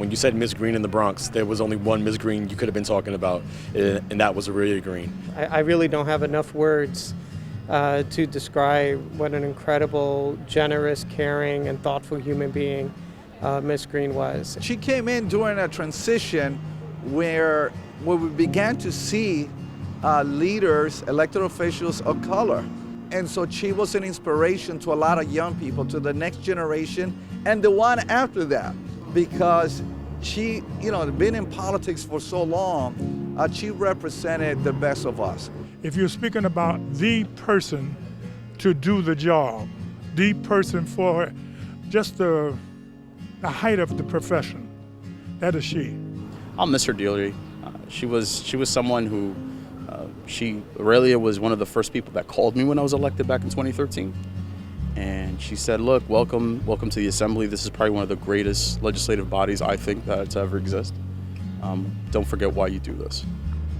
When you said Miss Greene in the Bronx, there was only one Miss Greene you could have been talking about, and that was Aurelia Greene. I really don't have enough words to describe what an incredible, generous, caring, and thoughtful human being Miss Greene was. She came in during a transition where we began to see leaders, elected officials of color. And so she was an inspiration to a lot of young people, to the next generation and the one after that, because she, been in politics for so long, she represented the best of us. If you're speaking about the person to do the job, the person for just the height of the profession, that is she. I'll miss her dearly. She was someone who, Aurelia was one of the first people that called me when I was elected back in 2013. And she said, look, welcome to the Assembly. This is probably one of the greatest legislative bodies I think that to ever exist. Don't forget why you do this.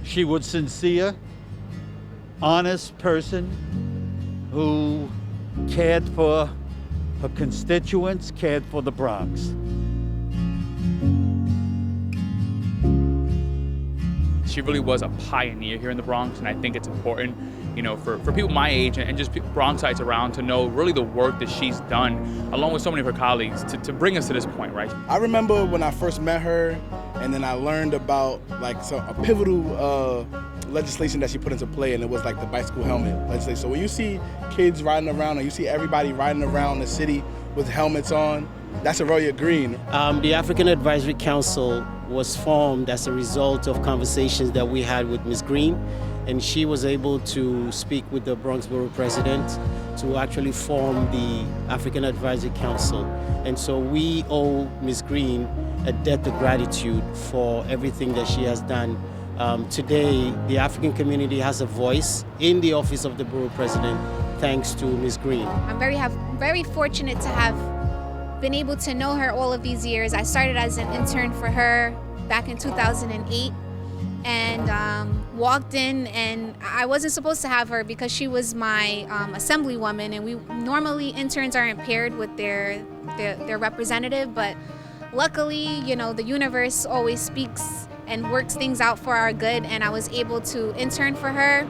She was sincere, honest person who cared for her constituents, cared for the Bronx. She really was a pioneer here in the Bronx, and I think it's important, for people my age and just Bronxites around to know really the work that she's done, along with so many of her colleagues, to bring us to this point, right? I remember when I first met her, and then I learned about a pivotal legislation that she put into play, and it was like the bicycle helmet legislation. So when you see kids riding around, and you see everybody riding around the city with helmets on, that's Aurelia Greene. The African Advisory Council was formed as a result of conversations that we had with Ms. Greene, and she was able to speak with the Bronx Borough President to actually form the African Advisory Council. And so we owe Ms. Greene a debt of gratitude for everything that she has done. Today, the African community has a voice in the office of the Borough President thanks to Ms. Greene. I'm very fortunate to have been able to know her all of these years. I started as an intern for her back in 2008 and walked in, and I wasn't supposed to have her because she was my assemblywoman, and we normally interns aren't paired with their representative, but luckily, the universe always speaks and works things out for our good, and I was able to intern for her.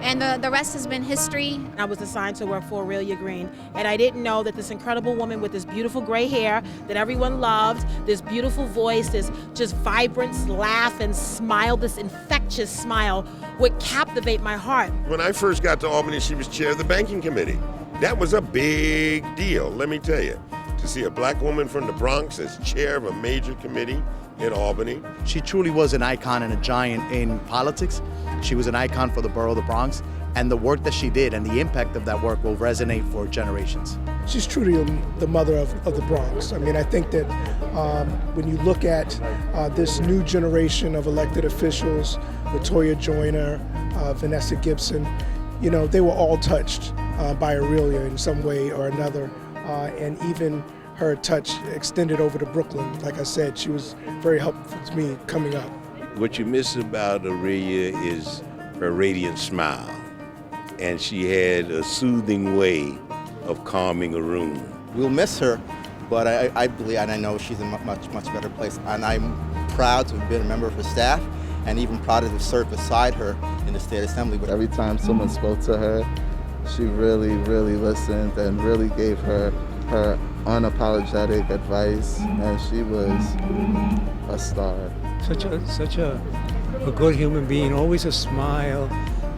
And the rest has been history. I was assigned to work for Aurelia Greene, and I didn't know that this incredible woman with this beautiful gray hair that everyone loved, this beautiful voice, this just vibrant laugh and smile, this infectious smile would captivate my heart. When I first got to Albany, she was chair of the banking committee. That was a big deal, let me tell you, to see a black woman from the Bronx as chair of a major committee in Albany. She truly was an icon and a giant in politics. She was an icon for the borough of the Bronx, and the work that she did and the impact of that work will resonate for generations. She's truly the mother of the Bronx. I mean, I think that when you look at this new generation of elected officials, Latoya Joyner, Vanessa Gibson, they were all touched by Aurelia in some way or another, and even her touch extended over to Brooklyn. Like I said, she was very helpful to me coming up. What you miss about Aurelia is her radiant smile, and she had a soothing way of calming a room. We'll miss her, but I believe and I know she's in a much better place, and I'm proud to have been a member of her staff and even proud to have served beside her in the State Assembly. But every time someone spoke to her, she really listened and really gave her unapologetic advice, and she was a star. Such a good human being, always a smile.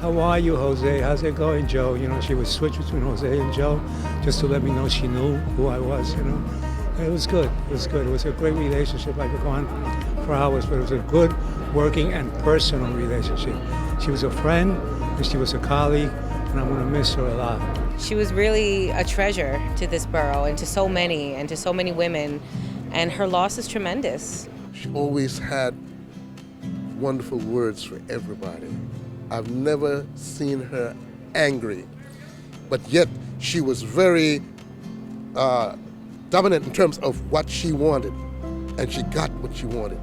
How are you, Jose? How's it going, Joe? She would switch between Jose and Joe just to let me know she knew who I was, It was good. It was good. It was a great relationship. I could go on for hours, but it was a good working and personal relationship. She was a friend, and she was a colleague, and I'm going to miss her a lot. She was really a treasure to this borough and to so many women, and her loss is tremendous. She always had wonderful words for everybody. I've never seen her angry, but yet she was very dominant in terms of what she wanted, and she got what she wanted,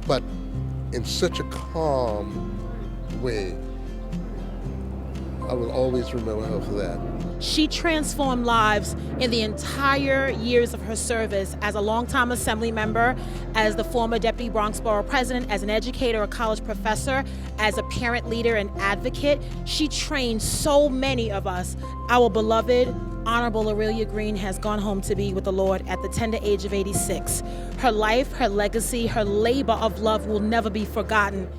but in such a calm way. I will always remember her for that. She transformed lives in the entire years of her service as a longtime assembly member, as the former deputy Bronx Borough president, as an educator, a college professor, as a parent leader and advocate. She trained so many of us. Our beloved Honorable Aurelia Greene has gone home to be with the Lord at the tender age of 86. Her life, her legacy, her labor of love will never be forgotten.